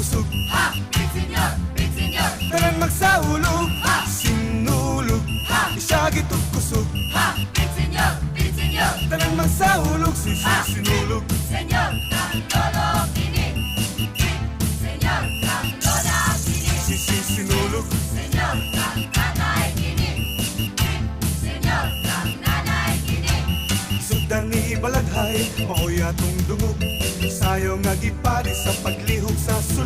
kusog. Ha! Big senyor, big senyor. Tanan magsahulog, sinulog, isagit ug kusog. Ha! Big senyor, big senyor. Tanan magsahulog, sinulog. Senyor, kang lolo kini. Big senyor, kang lola kini. Sinulog. Senyor, kang tatay kini. Big senyor, kang nanay kini. Sugdan ni Balaghay, maoy atong dungog. Sayo nga gipari sa paglihok sa sulod.